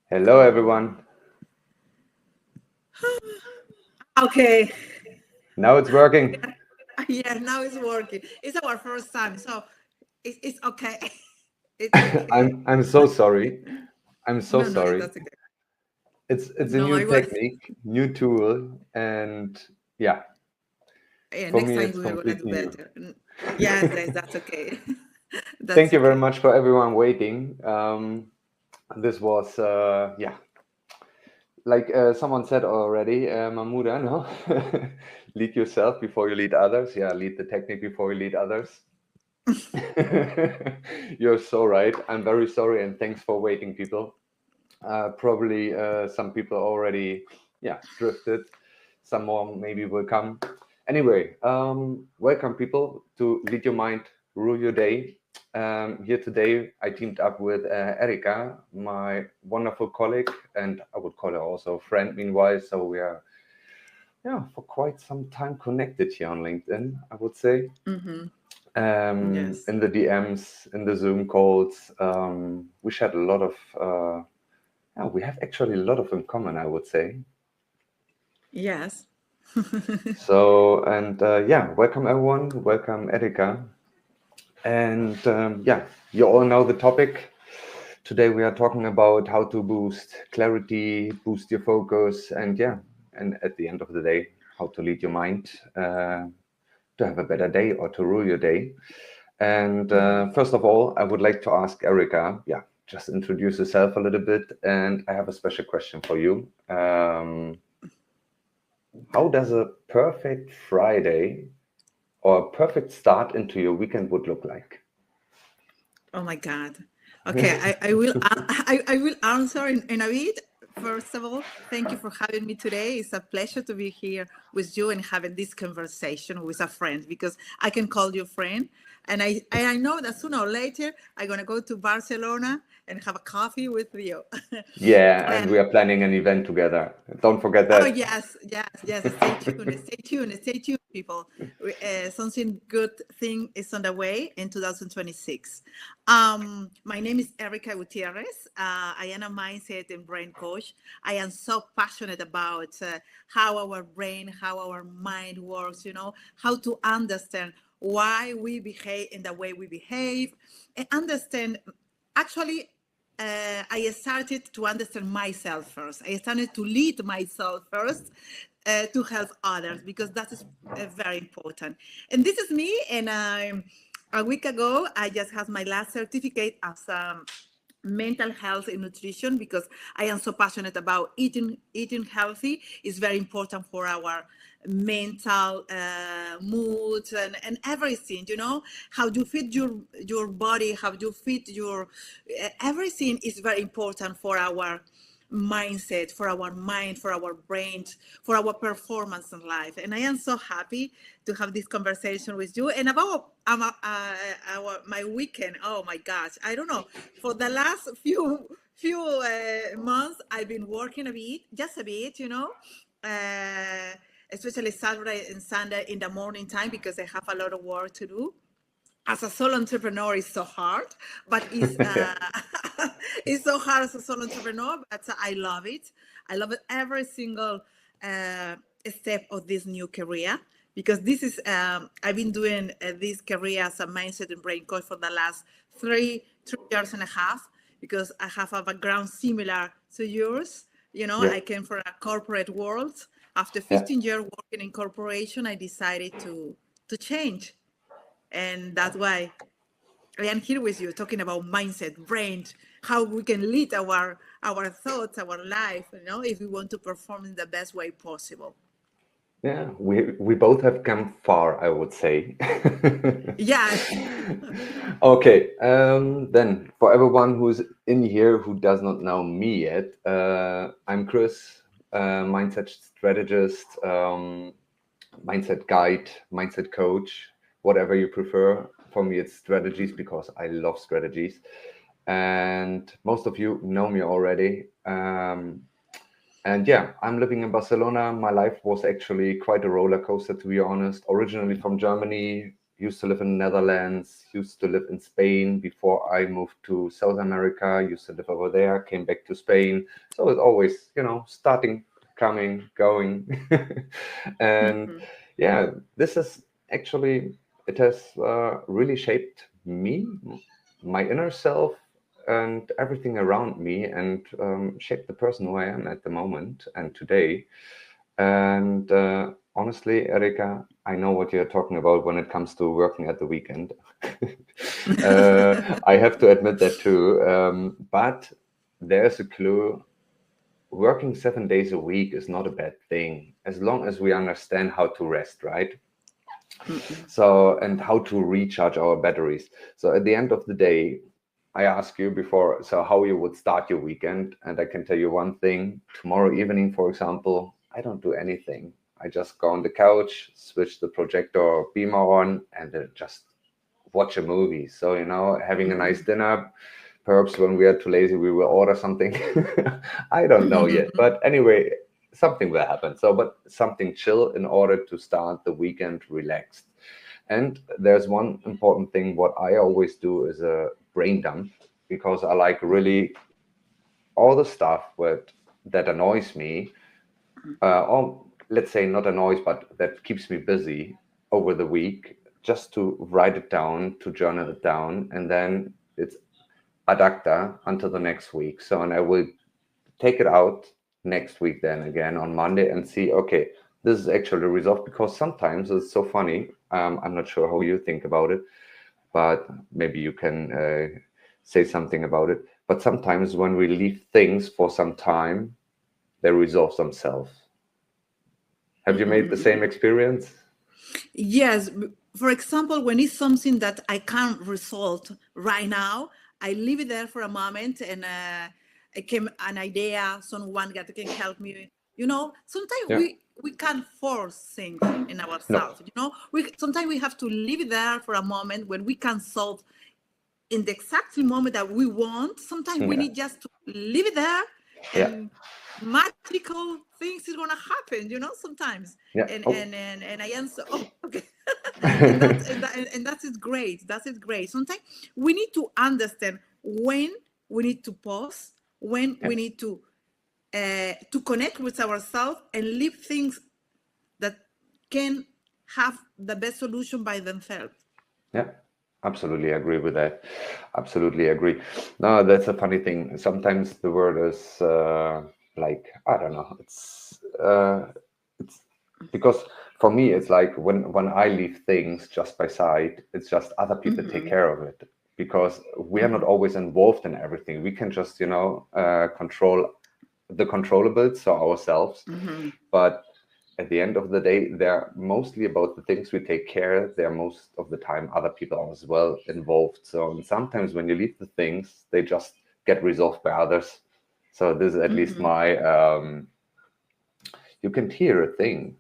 Hello, everyone. Okay. Now it's working. Yeah, now it's working. It's our first time, so it's okay. It's okay. I'm so sorry. I'm so No, no, sorry. that's okay. It's a No, new I was. technique, new tool, and yeah, Yeah, for next me time it's we are gonna do completely new. better. Yes, yes, that's okay. Thank That's you very okay. much for everyone waiting. This was like someone said already, Mahmouda, no? Lead yourself before you lead others. Yeah, lead the technique before you lead others. You're so right. I'm very sorry, and thanks for waiting, people. Probably some people already, yeah, drifted. Some more maybe will come. Anyway, welcome, people, to Lead Your Mind, Rule Your Day. Here today, I teamed up with Erika, my wonderful colleague, and I would call her also friend. Meanwhile, so we are, yeah, for quite some time connected here on LinkedIn, I would say. Mm-hmm. In Yes. the DMs, in the Zoom calls, we shared a lot of. Yeah, we have actually a lot of in common, I would say. Yes. So, and yeah, welcome everyone. Welcome, Erika. And yeah, you all know the topic. Today we are talking about how to boost clarity, boost your focus, and yeah, and at the end of the day, how to lead your mind to have a better day or to rule your day. And Mhm. first of all, I would like to ask Erika, yeah, just introduce yourself a little bit. And I have a special question for you. How does a perfect Friday or a perfect start into your weekend would look like? Oh my God. Okay, I will I will answer in a bit. First of all, thank you for having me today. It's a pleasure to be here with you and having this conversation with a friend because I can call you friend. And I know that sooner or later I'm gonna go to Barcelona and have a coffee with you. Yeah, Uh, and we are planning an event together. Don't forget Oh that. yes, yes, yes. Stay tuned. Stay tuned. Stay tuned, people. Something good thing is on the way in 2026. My name is Erica Gutierrez. I am a mindset and brain coach. I am so passionate about how our brain, how our mind works. How to understand why we behave in the way we behave, and understand actually I started to understand myself first. I started to lead myself first to help others because that is very important. And this is me. And a week ago, I just had my last certificate as mental health and nutrition because I am so passionate about eating healthy is very important for our mental mood and everything. How you feed your body, how you feed your everything is very important for our mindset, for our mind, for our brain, for our performance in life. And I am so happy to have this conversation with you. And about my weekend, oh my gosh, I don't know. For the last few months, I've been working a bit, just a bit, uh, especially Saturday and Sunday in the morning time because I have a lot of work to do as a solo entrepreneur is so hard, but it's Yeah. it's so hard as a solo entrepreneur. But I love it. I love it every single step of this new career because this is I've been doing this career as a mindset and brain coach for the last three years and a half because I have a background similar to yours. Yeah. I came from a corporate world. After Yeah. 15 years working in corporation, I decided to change, and that's why I am here with you talking about mindset, brain, how we can lead our thoughts, our life, if we want to perform in the best way possible. Yeah. We both have come far, I would say. Yes. Okay. Then for everyone who's in here who does not know me yet, I'm Chris, mindset strategist, mindset guide, mindset coach, whatever you prefer. For me, it's strategies because I love strategies. And most of you know me already. And yeah, I'm living in Barcelona. My life was actually quite a roller coaster, to be honest. Originally from Germany, used to live in the Netherlands, used to live in Spain before I moved to South America, used to live over there, came back to Spain. So it's always, starting, coming, going. And Mhm. yeah, this is actually, it has really shaped me, my inner self, and everything around me, and shaped the person who I am at the moment and today. And honestly, Erika, I know what you're talking about when it comes to working at the weekend. I have to admit that too. But there's a clue. Working 7 days a week is not a bad thing, as long as we understand how to rest, right? Mhm. So, and how to recharge our batteries. So at the end of the day, I ask you before, so how you would start your weekend. And I can tell you one thing: tomorrow evening, for example, I don't do anything. I just go on the couch, switch the projector or beamer on, and just watch a movie. So, having a nice dinner. Perhaps when we are too lazy, we will order something. I don't know yet. But anyway, something will happen. So, but something chill in order to start the weekend relaxed. And there's one important thing. What I always do is a brain dump, because I like really all the stuff that annoys me, or let's say not annoys, but that keeps me busy over the week, just to write it down, to journal it down, and then it's ad acta until the next week. So, and I will take it out next week, then again on Monday, and see, okay, this is actually resolved. Because sometimes it's so funny. I'm not sure how you think about it, but maybe you can say something about it. But sometimes when we leave things for some time, they resolve themselves. Have you made the same experience? Yes. For example, when it's something that I can't resolve right now, I leave it there for a moment, and it came an idea, someone that can help me. Sometimes Yeah. we can't force things in No. ourselves. We sometimes we have to leave it there for a moment when we can solve in the exact moment that we want. Sometimes we Yeah. need just to leave it there, Yeah. and magical things is gonna happen. Sometimes, Yeah. and Oh. I answer, oh, okay, and that is great. That is great. Sometimes we need to understand when we need to pause, when Yeah. we need to connect with ourselves and leave things that can have the best solution by themselves. Yeah, absolutely agree with that. Absolutely agree. No, that's a funny thing. Sometimes the word is like, I don't know. It's because for me it's like when I leave things just by side, it's just other people take Mm-hmm. care of it, because we are not Mm-hmm. always involved in everything. We can just control the controllables, so ourselves. Mm-hmm. But at the end of the day, they're mostly about the things we take care. They're most of the time other people are as well involved. So, and sometimes when you leave the things, they just get resolved by others. So this is at least Mm-hmm. my. You can hear a thing.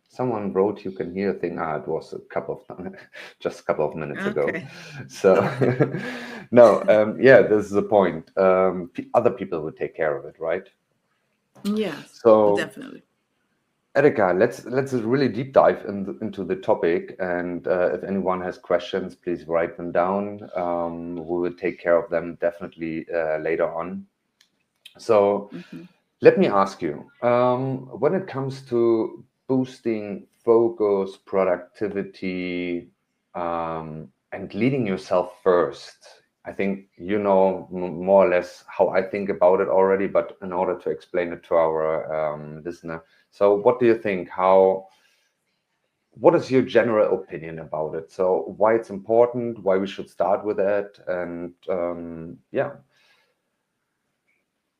Someone wrote, "You can hear a thing." Ah, it was a couple of just a couple of minutes ago. Okay. So, Okay. no, yeah, this is the point. Other people will take care of it, right? Yes, So, definitely. Erika, let's really deep dive into the topic, and if anyone has questions, please write them down. We will take care of them definitely later on. So Mm-hmm. let me ask you, when it comes to boosting focus, productivity, and leading yourself first, I think you know more or less how I think about it already, but in order to explain it to our listener. So what do you think? What is your general opinion about it? So why it's important, why we should start with it, and yeah,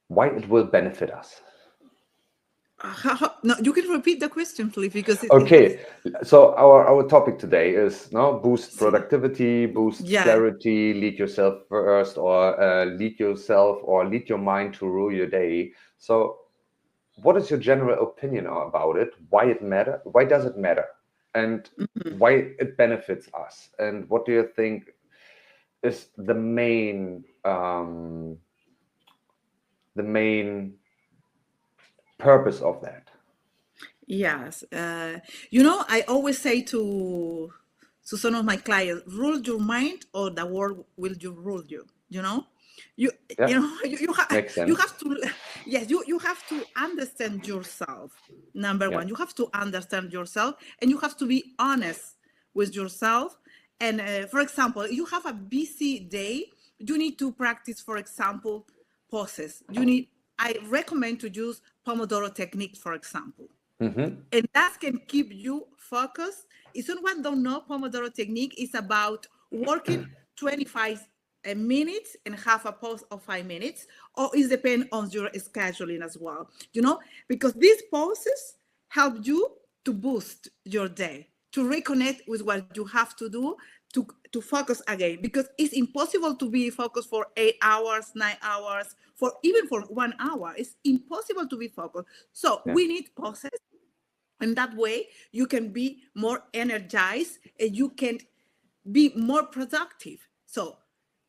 why it will benefit us. No, you can repeat the question, please, because it has. Okay, so our topic today is no boost See, productivity, boost yeah. clarity, lead yourself first, or lead your mind to rule your day. So, what is your general opinion about it? Why it matter? Why does it matter? And Mhm. why it benefits us? And what do you think is the main purpose of that? Yes. I always say to some of my clients, rule your mind or the world will you rule you, you know? You Yeah, you know makes you sense. have to, yes, you have to understand yourself. Number Yeah. one, you have to understand yourself, and you have to be honest with yourself. And for example, you have a busy day, you need to practice, for example, pauses. I recommend to use Pomodoro technique, for example, Mm-hmm. and that can keep you focused. If someone don't know, Pomodoro technique is about working 25 minutes and have a pause of 5 minutes, or it depends on your scheduling as well, because these pauses help you to boost your day, to reconnect with what you have to do, to focus again, because it's impossible to be focused for 8 hours, 9 hours, for even for 1 hour. It's impossible to be focused. So Yeah. we need pauses, and that way you can be more energized and you can be more productive. So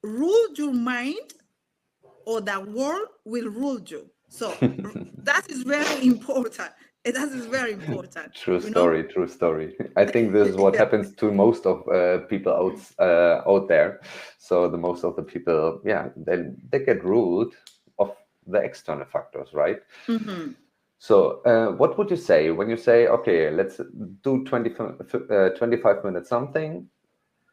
rule your mind or the world will rule you. So that is very important. That is very important, True you know? story, true story. I think this is what Yeah. happens to most of people out there. So the most of the people, yeah, they get ruled of the external factors, right? Mm-hmm. So what would you say when you say, okay, let's do 25 minutes something,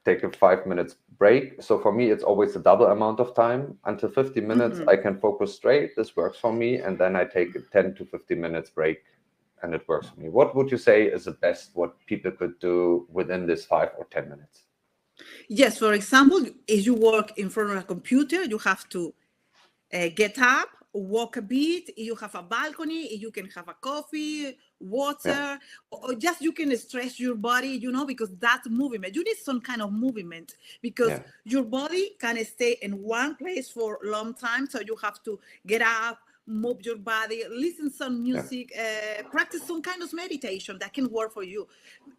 take a 5 minutes break? So for me, it's always a double amount of time. Until 50 minutes, Mm-hmm. I can focus straight. This works for me. And then I take a 10 to 15 minutes break and it works for me. What would you say is the best what people could do within this 5 or 10 minutes? Yes, for example, if you work in front of a computer, you have to get up, walk a bit. If you have a balcony, you can have a coffee, Yeah. water, or just you can stretch your body, because that's movement. You need some kind of movement, because Yeah. your body can stay in one place for a long time. So you have to get up, move your body, listen some Yeah. music, practice some kind of meditation that can work for you.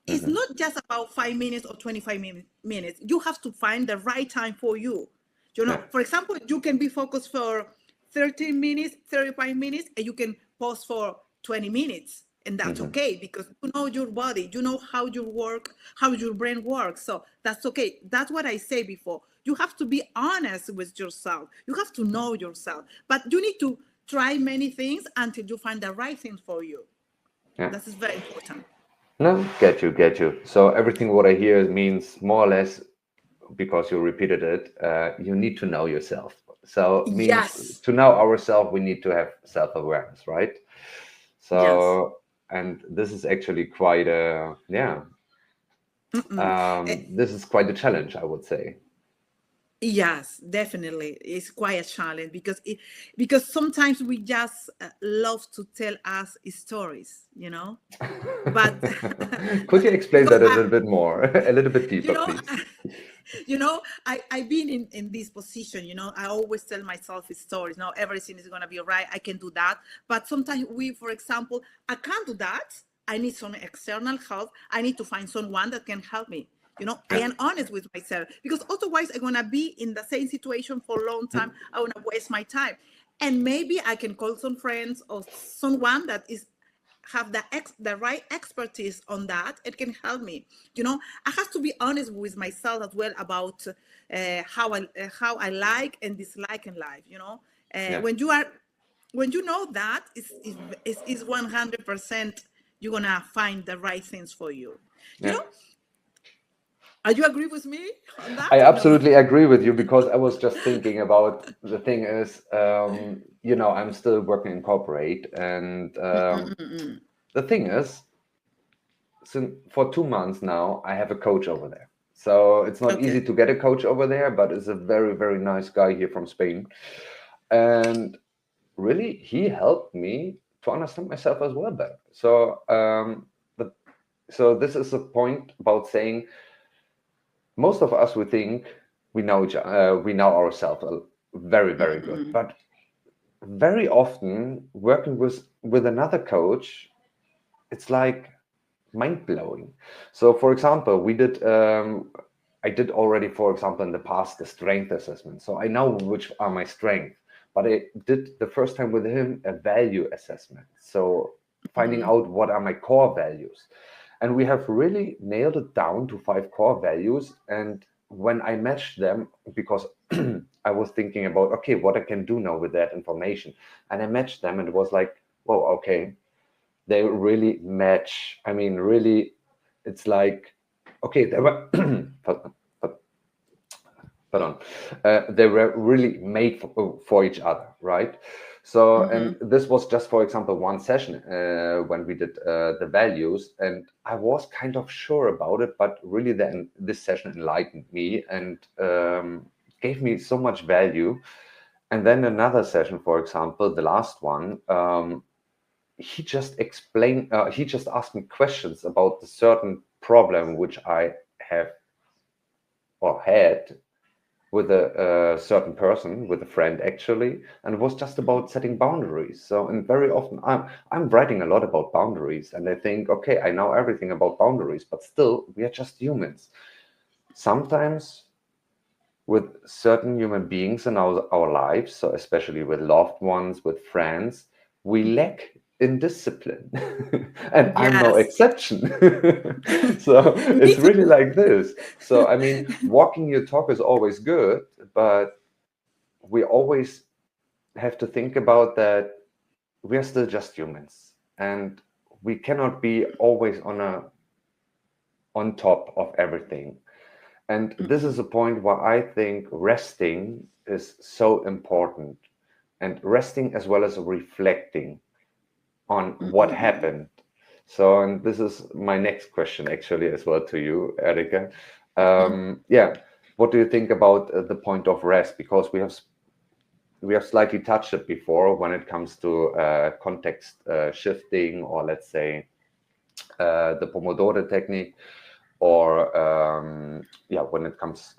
It's Hmm. not just about 5 minutes or 25 minutes. You have to find the right time for you. Yeah. For example, you can be focused for 30 minutes, 35 minutes, and you can pause for 20 minutes. And that's Hmm. okay, because you know your body, you know how your brain works. So that's okay. That's what I say before. You have to be honest with yourself. You have to know yourself. But you need to try many things until you find the right thing for you. Yeah. That is very important. No, get you, get you. So everything what I hear means more or less, because you repeated it, you need to know yourself. So means Yes. to know ourselves, we need to have self-awareness, right? Yes. So, and this is actually quite a, yeah, Mm-mm. this is quite a challenge, I would say. Yes, definitely. It's quite a challenge, because sometimes we just love to tell us stories, But Could you explain because that a little bit more, a little bit you deeper, know, please? I've been in this position. I always tell myself stories. Now everything is gonna be all right. I can do that. But sometimes for example, I can't do that. I need some external help. I need to find someone that can help me. I Yeah. am honest with myself, because otherwise I'm gonna be in the same situation for a long time. I wanna waste my time, and maybe I can call some friends or someone that is have the right expertise on that. It can help me. I have to be honest with myself as well about how I like and dislike in life. Yeah. When you know that, is 100% you're gonna find the right things for you. you Yeah. know are you agree with me on that I or no? absolutely agree with you, because I was just thinking about the thing is, I'm still working in corporate, and the thing is, since for 2 months now, I have a coach over there. So it's not Okay. easy to get a coach over there, but it's a very, very nice guy here from Spain. And really, he helped me to understand myself as well better. So, so this is a point about saying most of us, we think we know ourselves very, very good, but very often working with another coach, it's like mind blowing. So, for example, I did already, for example, in the past, the strength assessment. So I know which are my strengths, but I did the first time with him a value assessment. So finding out what are my core values. And we have really nailed it down to 5 core values. And when I matched them, because I was thinking about, okay, what I can do now with that information. And I matched them and it was like, whoa, okay, they really match. I mean, really, it's like, okay, they were, pardon, they were really made for each other, right? So, and this was just, for example, one session when we did the values, and I was kind of sure about it, but really then this session enlightened me and gave me so much value. And then another session, for example, the last one, he just explained, he just asked me questions about the certain problem which I have or had with a certain person, with a friend actually, and it was just about setting boundaries. So, and very often I'm writing a lot about boundaries, and I think, okay, I know everything about boundaries, but still, we are just humans. Sometimes with certain human beings in our lives, so especially with loved ones, with friends, we lack in discipline. And I'm no Yes. exception. So Me it's too. really like this. So, I mean, walking your talk is always good, but we always have to think about that we are still just humans and we cannot be always on top of everything. And this is a point where I think resting is so important, and resting as well as reflecting on what happened. So, and this is my next question actually as well to you, Erika. Yeah, what do you think about the point of rest? Because we have slightly touched it before when it comes to context shifting, or let's say the Pomodoro technique, or yeah, when it comes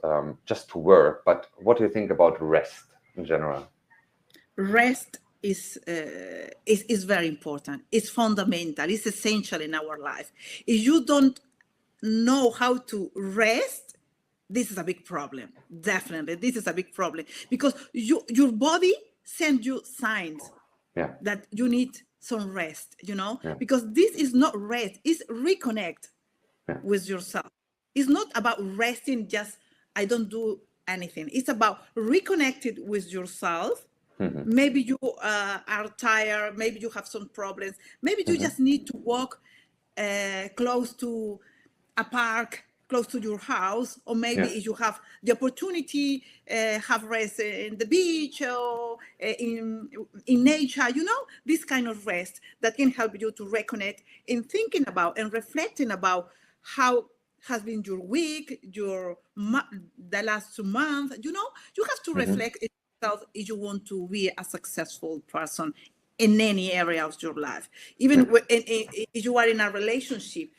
just to work. But what do you think about rest in general? Rest is very important. It's fundamental. It's essential in our life. If you don't know how to rest, this is a big problem. Definitely, this is a big problem because your body sends you signs Yeah, that you need some rest. yeah, Because this is not rest. It's reconnect yeah. with yourself. It's not about resting. Just I don't do anything. It's about reconnected with yourself. Hmm. Maybe you are tired, maybe you have some problems, maybe you Hmm. just need to walk close to a park close to your house, or maybe Yeah. if you have the opportunity, have rest in the beach or in nature, this kind of rest that can help you to reconnect in thinking about and reflecting about how has been your week, the last 2 months. You have to Hmm. reflect if you want to be a successful person in any area of your life. Even Yeah. if you are in a relationship,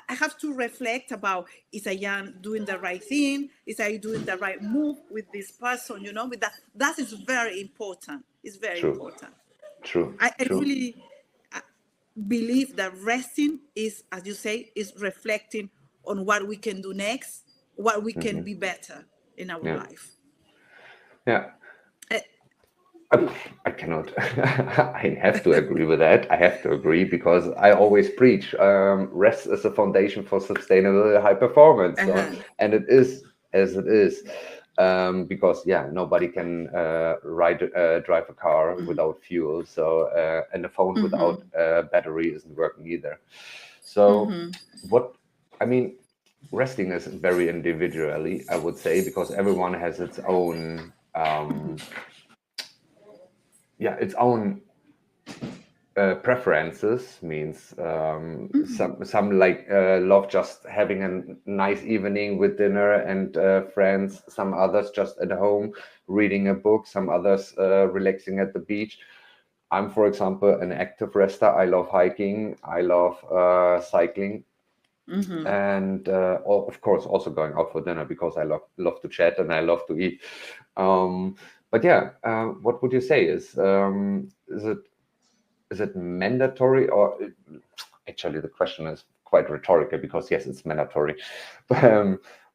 I have to reflect about, is I am doing the right thing? Is I doing the right move with this person? With that is very important. It's very True. important. True. I True. really believe that resting is, as you say, is reflecting on what we can do next, what we can Hmm. be better in our Yeah. life. Yeah. Uh, I cannot. I have to agree with that. I have to agree because I always preach rest is a foundation for sustainable high performance. So, uh-huh. and it is as it is. Because yeah, nobody can drive a car without fuel. So and a phone without battery isn't working either. So what I mean, resting is very individually, I would say, because everyone has its own yeah, its own preferences. Means some like love just having a nice evening with dinner and friends, some others just at home reading a book, some others relaxing at the beach. I'm, for example, an active rester. I love hiking, I love cycling, and of course also going out for dinner because I love to chat and I love to eat. But yeah, what would you say is it mandatory, or actually the question is quite rhetorical because yes, it's mandatory.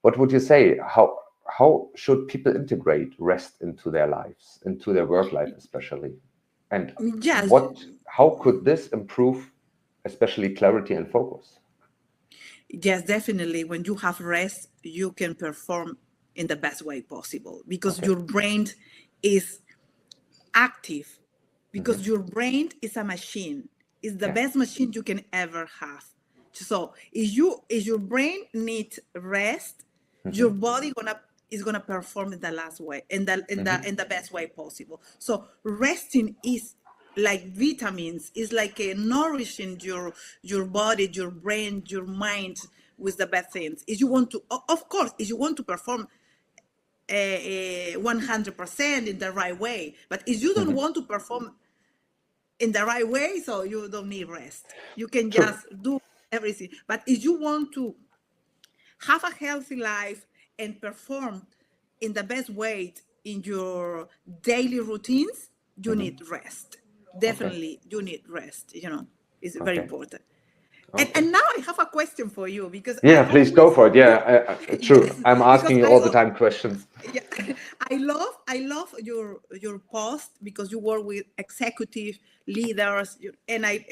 What would you say? How should people integrate rest into their lives, into their work life especially? And Yes. how could this improve especially clarity and focus? yes, definitely. When you have rest, you can perform in the best way possible because Okay. your brain is active, Mm-hmm. because your brain is a machine. It's the Yeah. best machine you can ever have. So if your brain needs rest, Mm-hmm. your body is gonna perform in the last way, Mm-hmm. in the best way possible. So resting is like vitamins, is like nourishing your body, your brain, your mind with the best things. If you want to, of course, if you want to perform 100% in the right way, but if you don't Mm-hmm. want to perform in the right way, so you don't need rest. You can True. just do everything. But if you want to have a healthy life and perform in the best way in your daily routines, you Mm-hmm. need rest. Okay. Definitely, you need rest. It's very Okay. important. And, Okay. and now I have a question for you, because I Yeah, please go always, for it. True. yes, I'm because asking you all the time questions. yeah, I love your post, because you work with executive leaders, and I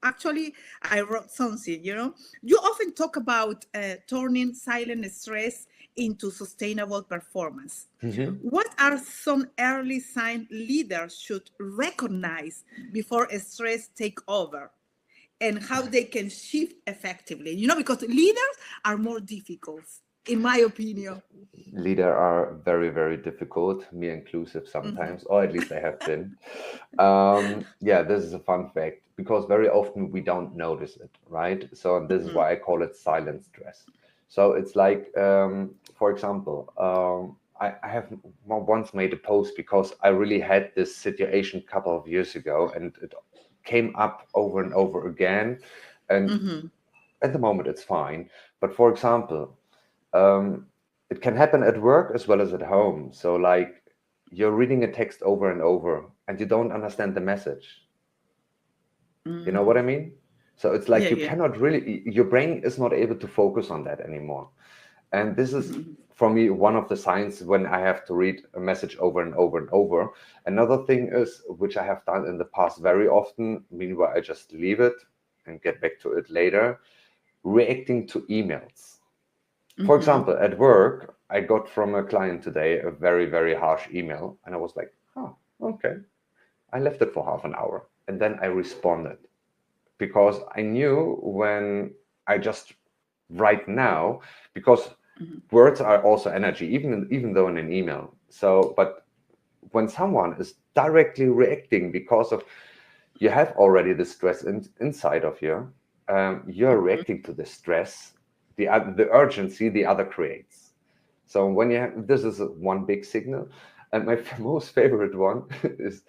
actually I wrote something. You often talk about turning silent stress into sustainable performance. Mm-hmm. What are some early signs leaders should recognize before stress take over, and how they can shift effectively? Because leaders are more difficult, in my opinion. Leader are very, very difficult, me inclusive sometimes, or at least I have been. Yeah, this is a fun fact because very often we don't notice it, right? So this is why I call it silent stress. So it's like, for example, I have once made a post because I really had this situation a couple of years ago, and it came up over and over again. And at the moment, it's fine. But for example, um, it can happen at work as well as at home. So, like, you're reading a text over and over and you don't understand the message. You know what I mean? So it's Yeah, like you yeah. cannot really, your brain is not able to focus on that anymore. And this is, for me, one of the signs when I have to read a message over and over and over. Another thing is, which I have done in the past very often, meanwhile, I just leave it and get back to it later, reacting to emails. For example, at work, I got from a client today a very, very harsh email, and I was like, oh, okay. I left it for half an hour, and then I responded because I knew when I just write now, because words are also energy, even though in an email. So, but when someone is directly reacting because of you have already the stress inside of you, you're reacting to the stress, the urgency the other creates. So when you have, this is one big signal. And my most favorite one is,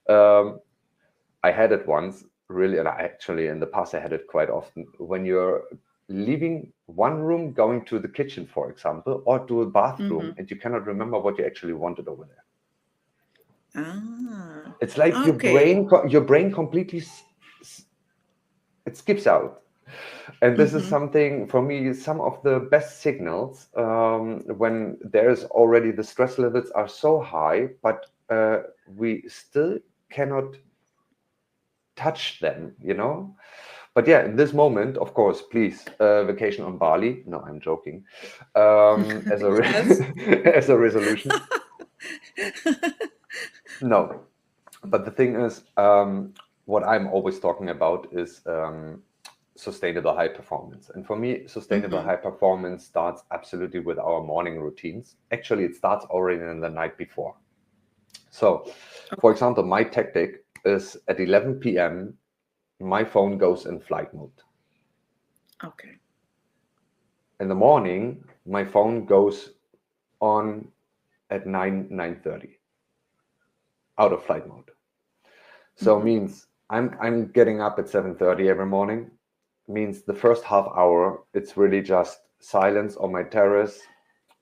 um, I had it once, really, and I actually in the past I had it quite often. When you're leaving one room, going to the kitchen, for example, or to a bathroom, and you cannot remember what you actually wanted over there. Ah, It's like okay. your brain completely it skips out. And this is something for me, some of the best signals, when there's already the stress levels are so high, but we still cannot touch them. But yeah, in this moment, of course, please, vacation on Bali. No, I'm joking. As a Yes. as a resolution. No, but the thing is, what I'm always talking about is sustainable high performance. And for me, sustainable high performance starts absolutely with our morning routines. Actually, it starts already in the night before. So, for example, my tactic is at 11 p.m., my phone goes in flight mode. Okay. In the morning, my phone goes on at 9:30, out of flight mode. So means I'm getting up at 7:30 every morning. Means the first half hour it's really just silence on my terrace,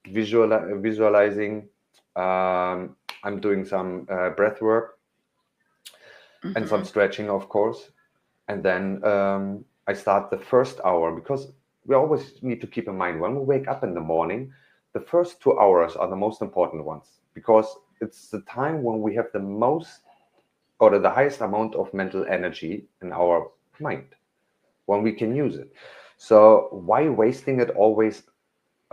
visualizing. I'm doing some breath work and some stretching, of course, and then I start the first hour, because we always need to keep in mind when we wake up in the morning, the first 2 hours are the most important ones, because it's the time when we have the most or the highest amount of mental energy in our mind, when we can use it. So why wasting it always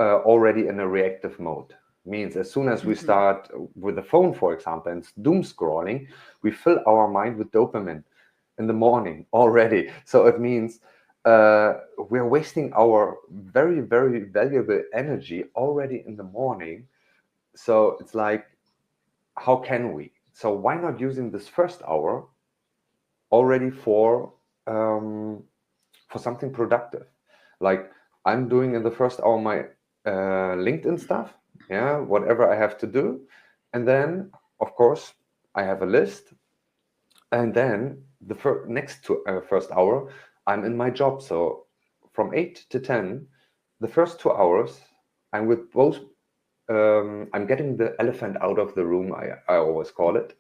already in a reactive mode? Means as soon as we start with the phone, for example, and doom scrolling, we fill our mind with dopamine in the morning already. So it means we're wasting our very, very valuable energy already in the morning. So it's like, how can we? So why not using this first hour already for something productive? Like I'm doing in the first hour my LinkedIn stuff, yeah, whatever I have to do, and then of course I have a list, and then the next to first hour I'm in my job. So from 8 to 10, the first 2 hours I'm with both. I'm getting the elephant out of the room. I always call it.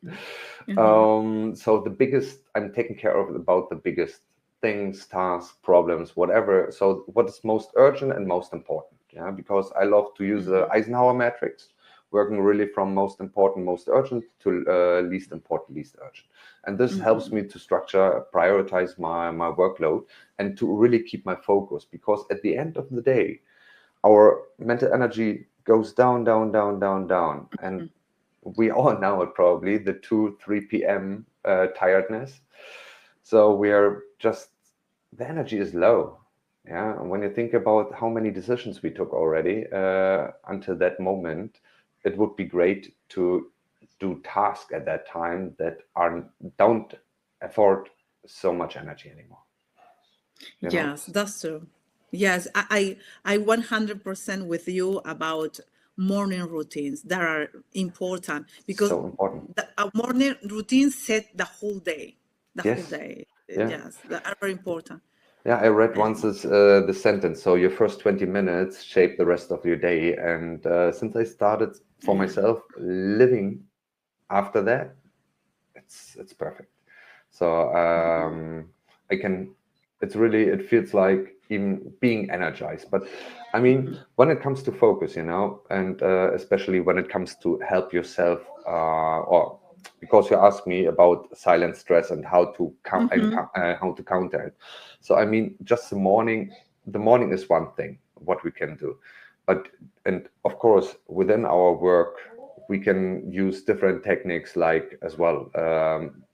So the biggest, I'm taking care of about the biggest things, tasks, problems, whatever. So what is most urgent and most important? Yeah, because I love to use the Eisenhower matrix, working really from most important, most urgent to least important, least urgent. And this helps me to structure, prioritize my workload, and to really keep my focus. Because at the end of the day, our mental energy goes down, down, down, down, down. And we all know it probably, the 2-3 p.m. Tiredness. So we are just, the energy is low. Yeah. And when you think about how many decisions we took already until that moment, it would be great to do tasks at that time that don't afford so much energy anymore. You know? Yes, that's true. Yes, I 100% with you about morning routines that are important, because So important. a morning routine set the whole day. The whole Yes. day. Yeah. Yes, that are very important. Yeah, I read once this the sentence. So your first 20 minutes shape the rest of your day. And since I started for myself living after that, it's perfect. So I can. It's really, it feels like even being energized. But I mean, when it comes to focus, you know, and especially when it comes to help yourself, or because you asked me about silent stress and how to how to counter it. So I mean, just the morning. The morning is one thing what we can do, but and of course within our work we can use different techniques like as well.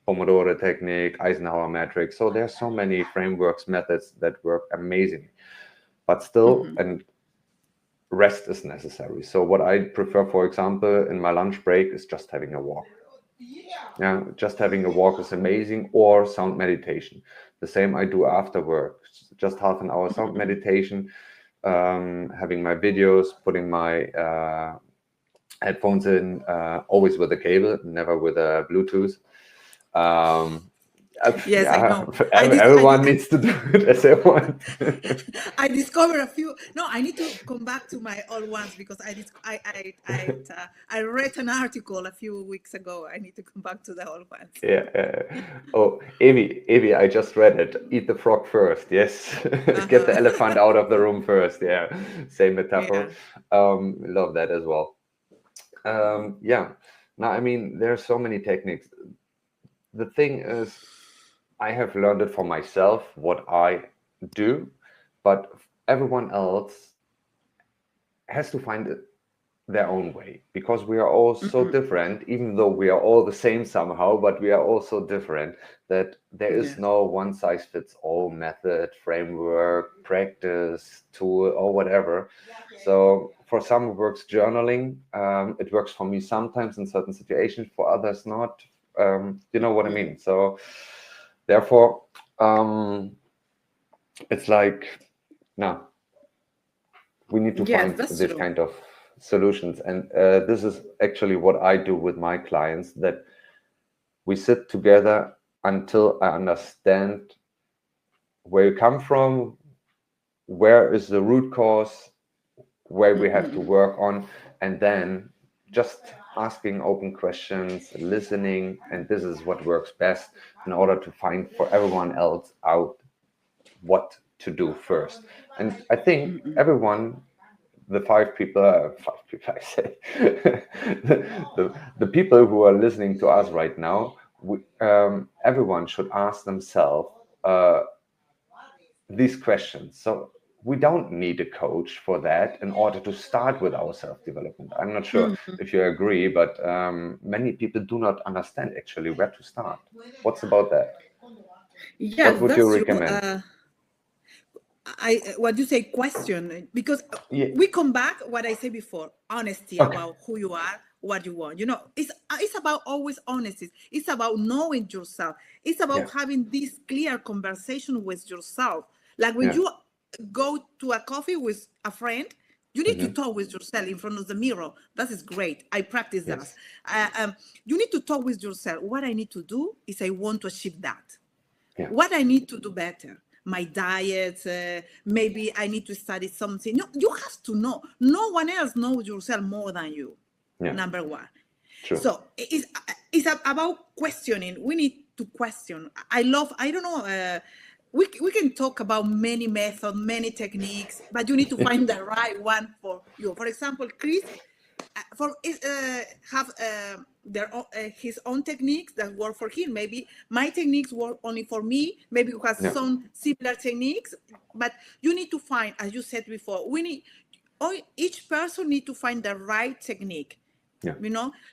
Pomodoro technique, Eisenhower matrix. So there's so many frameworks, methods that work amazingly. But still, and rest is necessary. So what I prefer, for example, in my lunch break is just having a walk. Yeah, just having a walk is amazing, or sound meditation. The same I do after work. Just half an hour sound meditation, having my videos, putting my headphones in, always with a cable, never with a Bluetooth. Yes, I Yeah, know. everyone needs to do it as they want. I discovered a few. No, I need to come back to my old ones, because I read an article a few weeks ago. I need to come back to the old ones. Yeah. Oh, Evie, I just read it. Eat the frog first. Yes. Get the elephant out of the room first. Yeah. Same metaphor. Love that as well. Yeah. Now, I mean, there are so many techniques. The thing is, I have learned it for myself, what I do, but everyone else has to find it their own way, because we are all so different, even though we are all the same somehow, but we are all so different that there is no one size fits all method, framework, practice, tool, or whatever. So for some it works journaling. It works for me sometimes in certain situations, for others not. You know what I mean? So therefore, it's like, no, we need to find this kind of solutions. And this is actually what I do with my clients, that we sit together until I understand where you come from, where is the root cause, where we have to work on, and then just asking open questions, listening, and this is what works best in order to find for everyone else out what to do first. And I think everyone, the five people I say, the people who are listening to us right now, everyone should ask themselves these questions. So we don't need a coach for that in order to start with our self-development. I'm not sure if you agree, but many people do not understand actually where to start. What's about that? Yes, What would that's you true. recommend? What you say, question, because Yeah. we come back what I said before, honesty Okay. about who you are, what you want. It's about always honesty. It's about knowing yourself. It's about having this clear conversation with yourself. Like when you go to a coffee with a friend, you need to talk with yourself in front of the mirror. That is great. I practice that. You need to talk with yourself. What I need to do is I want to achieve that. What I need to do better. My diet, maybe I need to study something. No, you have to know. No one else knows yourself more than you. Number one. True. So it's about questioning. We need to question. I don't know, we can talk about many methods, many techniques, but you need to find the right one for you. For example, Chris have his own techniques that work for him. Maybe my techniques work only for me. Maybe you have some similar techniques, but you need to find, as you said before, each person need to find the right technique.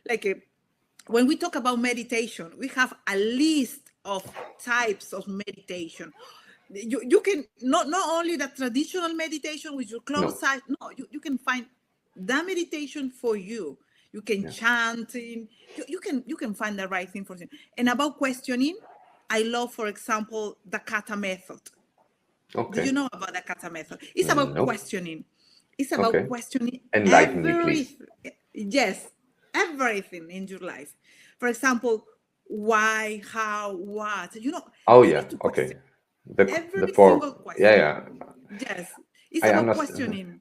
Like when we talk about meditation, we have a list of types of meditation. You can not only the traditional meditation with your closed eyes. No, you can find that meditation for you. You can chant in. You can find the right thing for you. And about questioning, I love, for example, the kata method. Okay. Do you know about the kata method? It's about questioning. It's about questioning Enlighten me, please. Yes, everything in your life. For example, why, how, what? Oh, you yeah. need to Okay. every single question. Yeah. Yes, it's I about understand. questioning.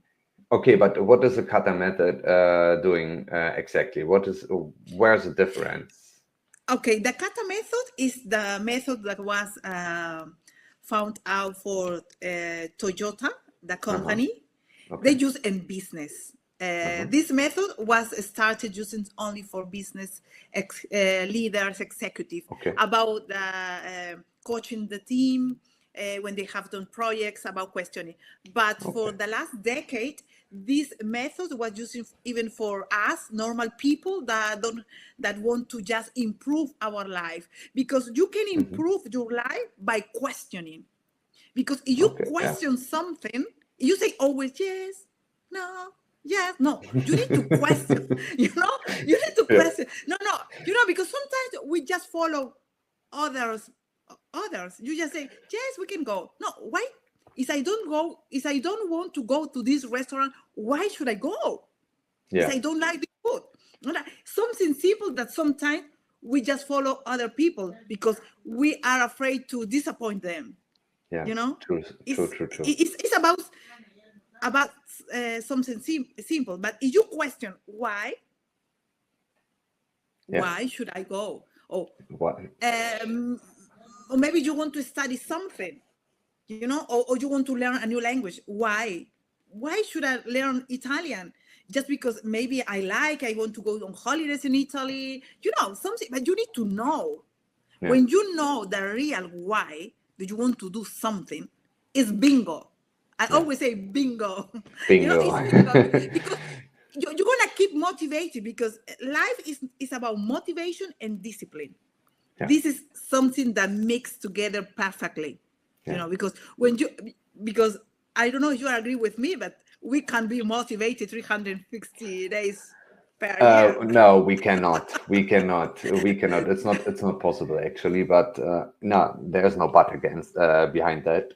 Okay, but what is the kata method doing exactly? Where's the difference? Okay, the kata method is the method that was found out for Toyota, the company. They use in business. This method was started using only for business leaders, executives, about coaching the team when they have done projects, about questioning. But for the last decade, this method was used even for us, normal people that want to just improve our life, because you can improve your life by questioning. Because if you question something, you say always yes, no, yes, no. You need to question. You need to question. No. Because sometimes we just follow others. You just say yes, we can go. No, why? If I don't want to go to this restaurant, why should I go? If I don't like the food. Something simple that sometimes we just follow other people because we are afraid to disappoint them. True. It's about something simple. But if you question why should I go? Or maybe you want to study something, or you want to learn a new language. Why should I learn Italian? Just because maybe I want to go on holidays in Italy, something. But you need to know. When you know the real why that you want to do something, it's bingo. I always say bingo. Bingo. It's bingo. Because you're gonna keep motivated, because life is about motivation and discipline. This is something that mix together perfectly. Because because I don't know if you agree with me, but we can be motivated 360 days per year. No, we cannot. It's not possible actually. But no, there's no but against behind that.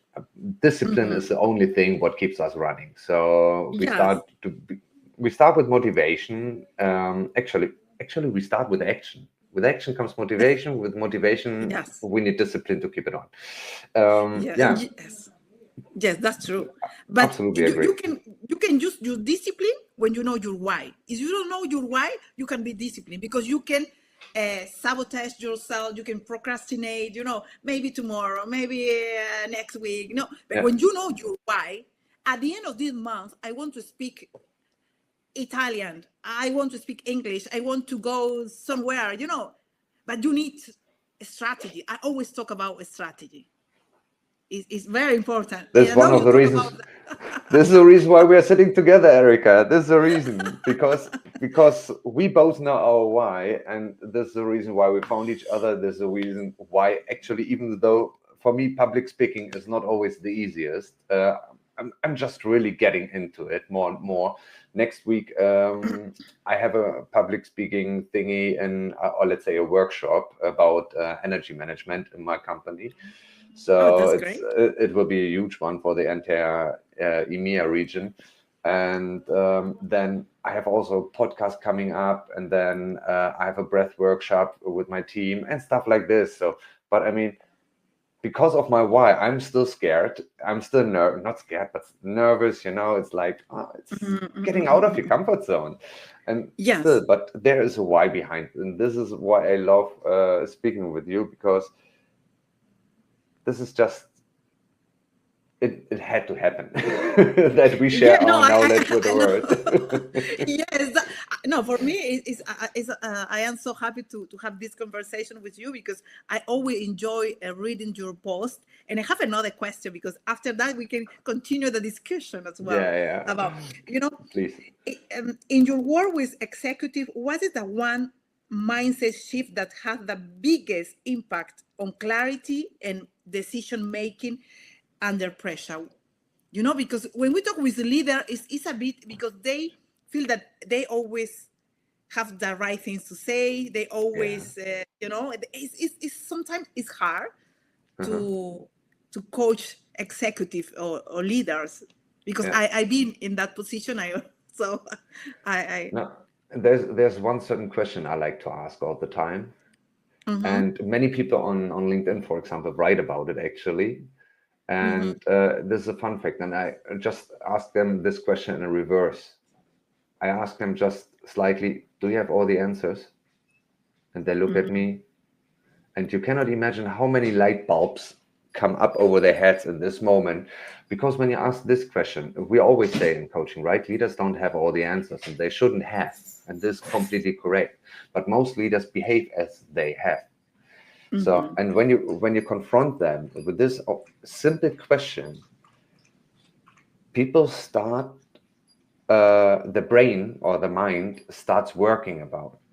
Discipline is the only thing what keeps us running. So we start with motivation. Actually, we start with action. With action comes motivation. With motivation, we need discipline to keep it on. Yes, that's true. But absolutely agree. You can use your discipline when you know your why. If you don't know your why, you can be disciplined, because you can sabotage yourself. You can procrastinate. Maybe tomorrow, maybe next week. But when you know your why, at the end of this month, I want to speak Italian. I want to speak English. I want to go somewhere. But you need a strategy. I always talk about a strategy. It's very important. That's one of the reasons. This is the reason why we are sitting together, Erica. This is the reason because we both know our why, and this is the reason why we found each other. This is the reason why, actually, even though for me public speaking is not always the easiest, I'm just really getting into it more and more. Next week, I have a public speaking thingy or let's say a workshop about energy management in my company. Oh, So that's great. it will be a huge one for the entire EMEA region. And then I have also a podcast coming up, and then I have a breath workshop with my team and stuff like this. So, but I mean, because of my why, I'm still scared. I'm still not scared, but nervous. It's like it's getting out of your comfort zone, and Yes. still, but there is a why behind it. And this is why I love speaking with you, because this is just it had to happen that we share our knowledge with the world. Yes, no, for me, I am so happy to have this conversation with you, because I always enjoy reading your post. And I have another question, because after that we can continue the discussion as well. Yeah. About, Please. In your work with executive, what is the one mindset shift that has the biggest impact on clarity and decision making under pressure? Because when we talk with the leader, it's a bit, because they feel that they always have the right things to say. They always, it's sometimes it's hard to coach executive or leaders, because I've been in that position. No, there's one certain question I like to ask all the time, and many people on LinkedIn, for example, write about it actually. And this is a fun fact. And I just ask them this question in reverse. I ask them just slightly, do you have all the answers? And they look at me, and you cannot imagine how many light bulbs come up over their heads in this moment. Because when you ask this question, we always say in coaching, right? Leaders don't have all the answers, and they shouldn't have. And this is completely correct. But most leaders behave as they have. So, and when you confront them with this simple question, people start, the brain or the mind starts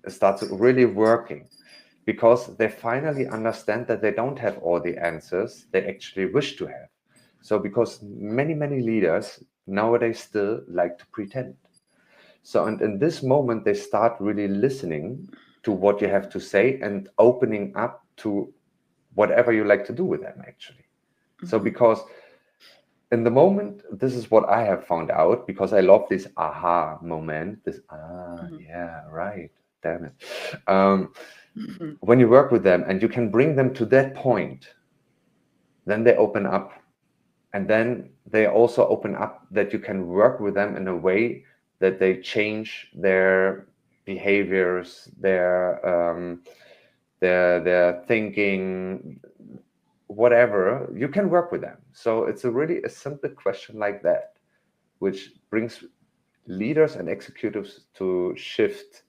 starts really working, because they finally understand that they don't have all the answers they actually wish to have. So, because many leaders nowadays still like to pretend. So, and in this moment, they start really listening to what you have to say and opening up to whatever you like to do with them, actually. So, because in the moment, this is what I have found out, because I love this aha moment, yeah, right, damn it. When you work with them and you can bring them to that point, then they open up. And then they also open up that you can work with them in a way that they change their behaviors, their thinking, whatever. You can work with them. So it's really a simple question like that, which brings leaders and executives to shift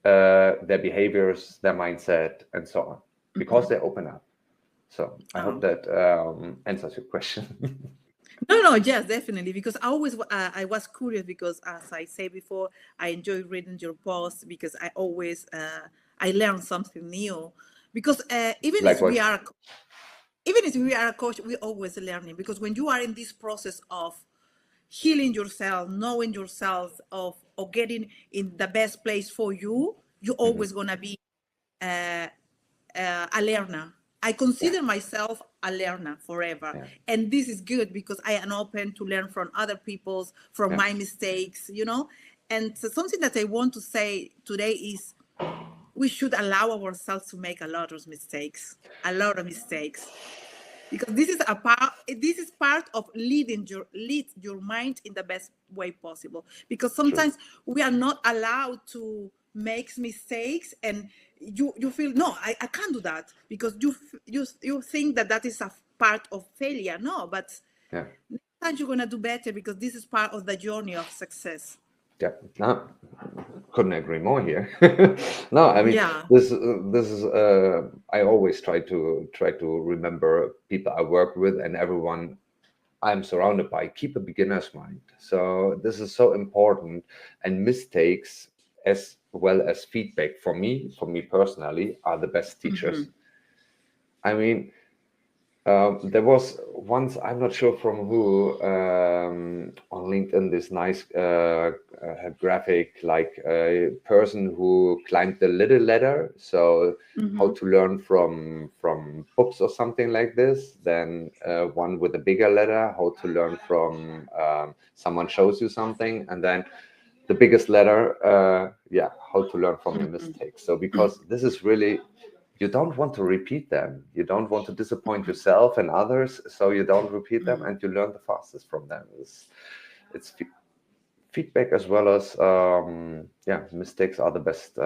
their behaviors, their mindset, and so on, because they open up. So I hope that answers your question. No, yes, definitely. Because I was curious, because as I say before, I enjoy reading your posts, because I always I learn something new. Because even if we are a coach, we're always learning. Because when you are in this process of healing yourself, knowing yourself, of getting in the best place for you, you're always gonna be a learner. I consider myself a learner forever. And this is good, because I am open to learn from other people's, from my mistakes, And so something that I want to say today is, we should allow ourselves to make a lot of mistakes, because this is part of lead your mind in the best way possible. Because sometimes we are not allowed to make mistakes, and you feel, no, I can't do that, because you think that is a part of failure. No, but next time you're gonna do better, because this is part of the journey of success. Yeah, no, couldn't agree more here. No, I mean, this is I always try to remember people I work with, and everyone I'm surrounded by, keep a beginner's mind. So this is so important. And mistakes as well as feedback for me personally, are the best teachers. I mean, there was once, I'm not sure from who, on LinkedIn, this nice graphic, like a person who climbed the little ladder. So how to learn from books or something like this. Then one with a bigger ladder, how to learn from someone shows you something, and then the biggest ladder, yeah, how to learn from your mistakes. So because this is really, you don't want to repeat them. You don't want to disappoint yourself and others, so you don't repeat them, and you learn the fastest from them. It's feedback as well as yeah, mistakes are the best.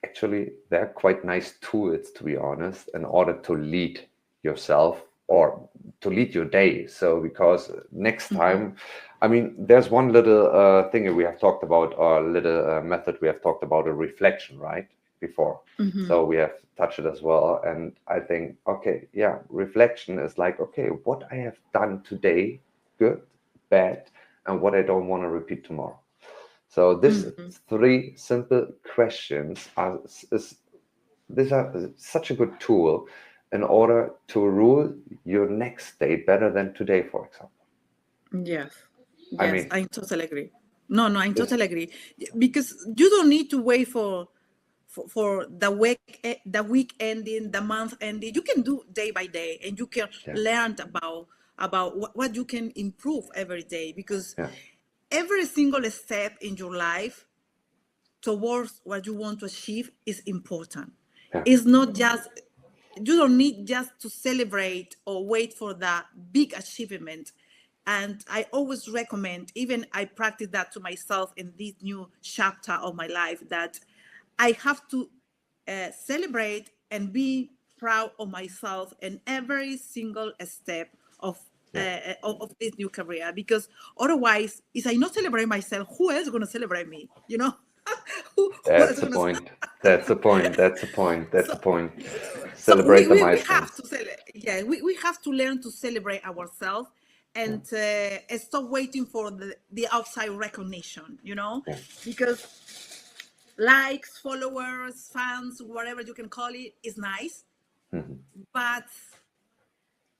Actually, they're quite nice tools, to be honest, in order to lead yourself or to lead your day. So because next time, I mean, there's one little thing we have talked about, or little method we have talked about, a reflection, right? Before. So we have touched it as well. And I think, okay, yeah, reflection is like, okay, what I have done today, good, bad, and what I don't want to repeat tomorrow. So these three simple questions these are such a good tool in order to rule your next day better than today, for example. Yes, I yes, mean, I totally agree. No, I this, totally agree. Because you don't need to wait for the week ending, the month ending. You can do day by day, and you can yeah, learn about what you can improve every day. Because yeah, every single step in your life towards what you want to achieve is important. yeah, It's not just, you don't need just to celebrate or wait for the big achievement. And I always recommend, even I practice that to myself in this new chapter of my life, that I have to celebrate and be proud of myself in every single step yeah. of this new career. Because otherwise, if I not celebrate myself, who else is going to celebrate me? You know, who else That's is the going to? point. That's the point. That's the point. That's So, the point. so Celebrate the we have milestones. to yeah, we have to learn to celebrate ourselves, Yeah, and stop waiting for the outside recognition, yeah, because likes, followers, fans, whatever you can call it, is nice, but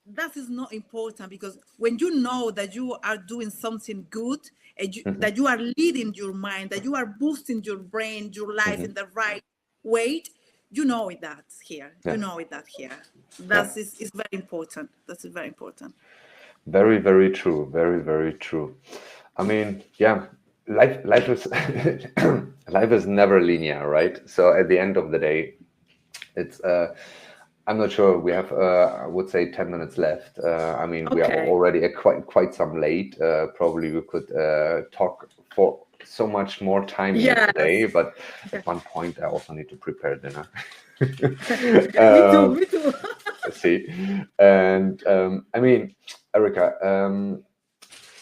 that is not important. Because when you know that you are doing something good, and that you are leading your mind, that you are boosting your brain, your life in the right way, you know it that here. yeah, You know it that here. yeah. That is very important. That's very important. Very, very true. Very, very true. I mean, yeah, life is life is never linear, right? So at the end of the day, it's I'm not sure. We have I would say 10 minutes left. I mean, we are Okay. already at quite some late. Probably we could talk for so much more time here today, Yes. but at one point I also need to prepare dinner. Yeah, me too. Me too. See, and I mean, Erica,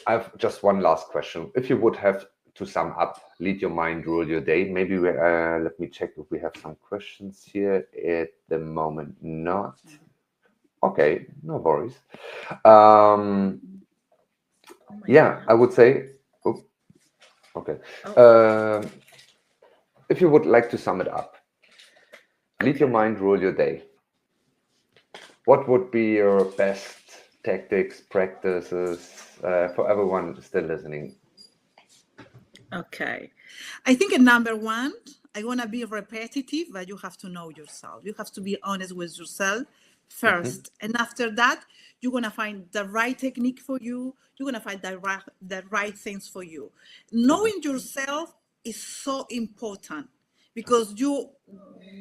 I have just one last question. If you would have to sum up, lead your mind, rule your day. Maybe let me check if we have some questions here at the moment. Not. Okay, no worries. Um, Oh my yeah, I God. would say. Oh, okay. Oh, Um, if you would like to sum it up, lead your okay. mind, rule your day. What would be your best tactics, practices for everyone still listening? Okay. I think at number one, I want to be repetitive, but you have to know yourself. You have to be honest with yourself Hmm. first. And after that, you're going to find the right technique for you. You're going to find the right things for you. Hmm. Knowing yourself is so important, because you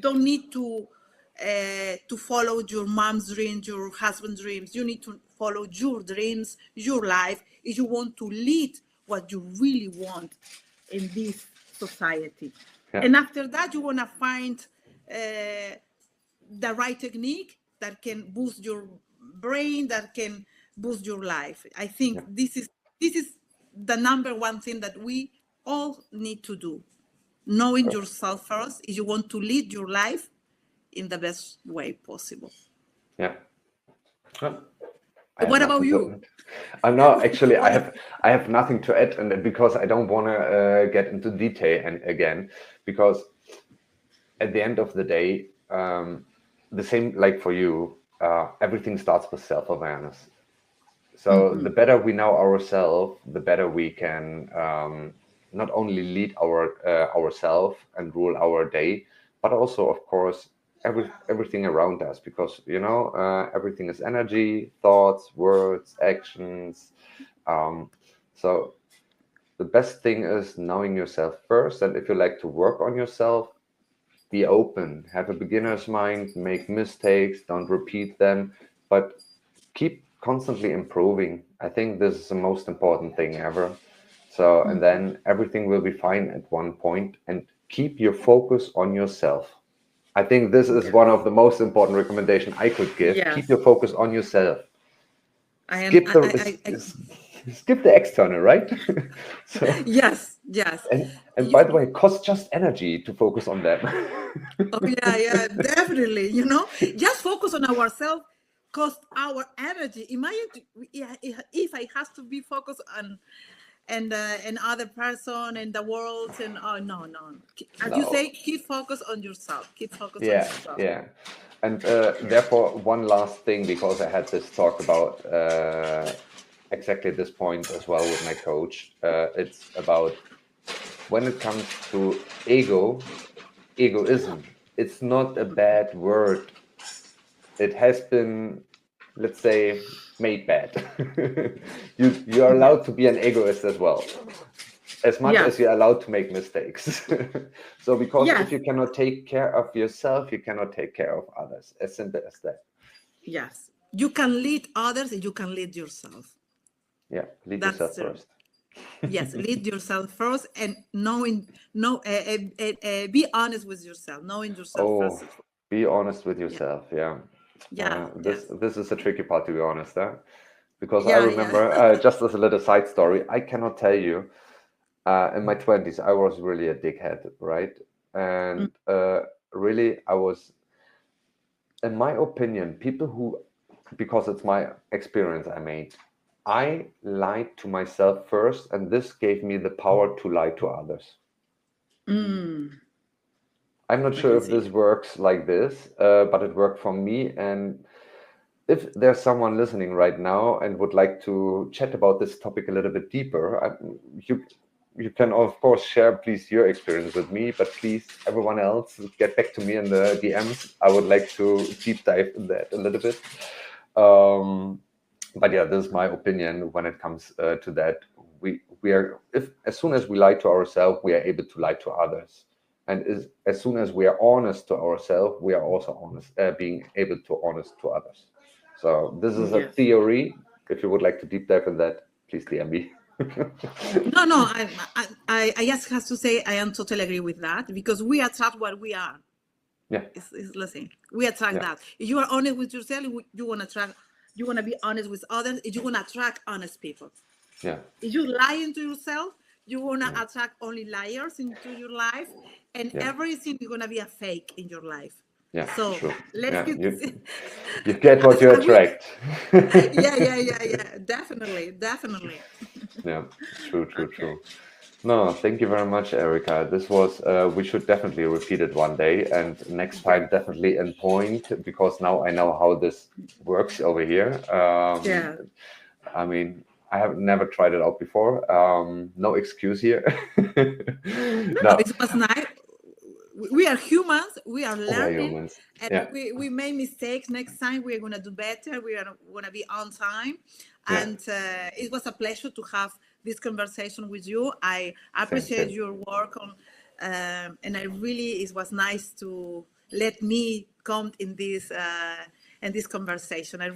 don't need to follow your mom's dreams, your husband's dreams. You need to follow your dreams, your life, if you want to lead what you really want in this society. Yeah, And after that, you want to find the right technique that can boost your brain, that can boost your life. I think yeah, this is the number one thing that we all need to do. Knowing perfect. yourself first, if you want to lead your life in the best way possible. Yeah. Yeah. What about you? I'm not actually. What I have nothing to add, and because I don't want to get into detail and again, because at the end of the day, the same like for you, everything starts with self-awareness. So the better we know ourselves, the better we can not only lead ourselves and rule our day, but also, of course, everything around us. Because everything is energy, thoughts, words, actions. So the best thing is knowing yourself first, and if you like to work on yourself, be open, have a beginner's mind, make mistakes, don't repeat them, but keep constantly improving. I think this is the most important thing ever. So, and then everything will be fine at one point, and keep your focus on yourself. I think this is one of the most important recommendations I could give. Keep Yes. your focus on yourself. I am. Skip the external, right? So, Yes. Yes. and by the way, it costs just energy to focus on them. Oh yeah, definitely. Just focus on ourselves, cost our energy. Imagine, if I has to be focused on and other person and the world and no. As you No. say, keep focus on yourself. Keep focus on Yeah, yourself. yeah. And therefore, one last thing, because I had this talk about exactly this point as well with my coach. It's about when it comes to egoism. It's not a bad word. It has been, let's say, made bad. You are allowed to be an egoist as well, as much as Yes. you're allowed to make mistakes. So because if Yes. you cannot take care of yourself, you cannot take care of others. As simple as that. Yes. You can lead others and you can lead yourself. Yeah, lead That's yourself true. first. Yes, lead yourself first and be honest with yourself, knowing yourself Oh, first. be honest with Yeah. yourself. Yeah. Yeah. Yes. This is a tricky part, to be honest. Because I Yeah. remember, just as a little side story, I cannot tell you, in my 20s, I was really a dickhead, right? And really, I was, in my opinion, people who, because it's my experience I lied to myself first, and this gave me the power to lie to others. I'm not I sure can if see. this works like this, but it worked for me. And if there's someone listening right now and would like to chat about this topic a little bit deeper, you can of course share please your experience with me, but please everyone else get back to me in the DMs. I would like to deep dive in that a little bit. But yeah, this is my opinion when it comes to that. We are, if as soon as we lie to ourselves, we are able to lie to others. And as soon as we are honest to ourselves, we are also honest, being able to honest to others. So this is a Yes. theory. If you would like to deep dive in that, please DM me. No. I just have to say I am totally agree with that because we attract what we are. Yeah. It's listen. We attract that. If you are honest with yourself, you want to attract. You want to be honest with others. You want to attract honest people. Yeah. If you lying to yourself, you want to attract only liars into your life, and everything is going to be a fake in your life. Yeah. So True. let's get. You get what you attract. Yeah. Definitely. Yeah. True. No, thank you very much, Erica. This was, we should definitely repeat it one day, and next time definitely in point, because now I know how this works over here. Yeah. I mean, I have never tried it out before. No excuse here. No, No, it was nice. We are humans. We are we're learning, humans. and Yeah, we make mistakes. Next time we are going to do better. We are going to be on time, yeah. and it was a pleasure to have this conversation with you. I appreciate Same. your work on, and I really it was nice to let me come in this conversation. I